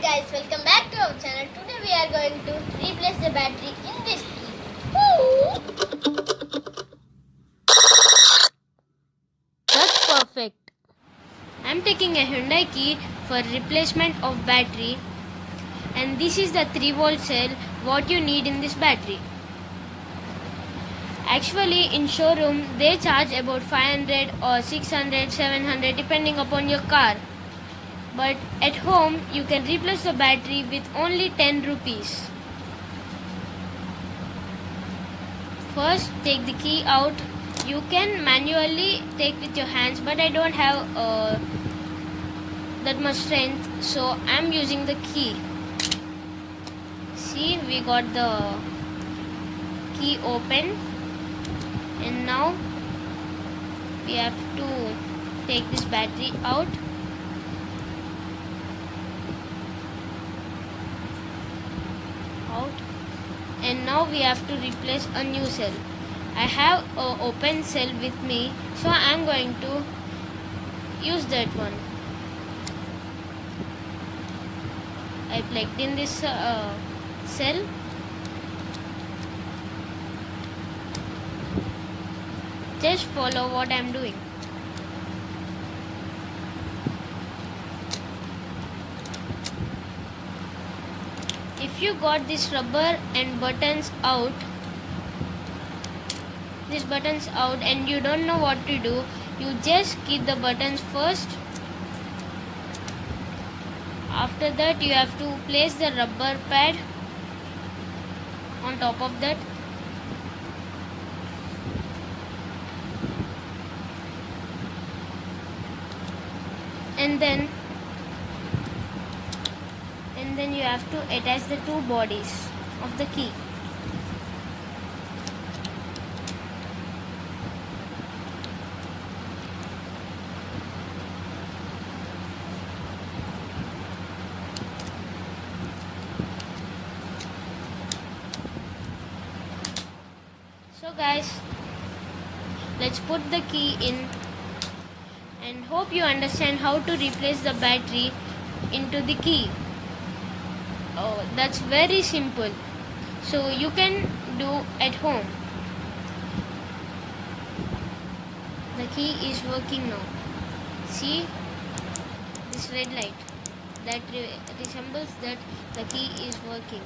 Hi guys, welcome back to our channel. Today we are going to replace the battery in this key. Woo! That's perfect. I'm taking a Hyundai key for replacement of battery, and this is the 3-volt cell what you need in this battery. Actually in showroom they charge about 500 or 600, 700 depending upon your car. But at home you can replace the battery with only 10 rupees. First take the key out. You can manually take with your hands, but I don't have that much strength, so I'm using the key. See, we got the key open, and now we have to take this battery out. And now we have to replace a new cell. I have an open cell with me, so I'm going to use that one. I plugged in this cell. Just follow what I'm doing. If you got this rubber and buttons out, and you don't know what to do, you just keep the buttons first. After that you have to place the rubber pad on top of that. And then you have to attach the two bodies of the key. So guys, let's put the key in, and hope you understand how to replace the battery into the key. Oh, that's very simple, so you can do at home. The key is working now. See this red light, that resembles that the key is working.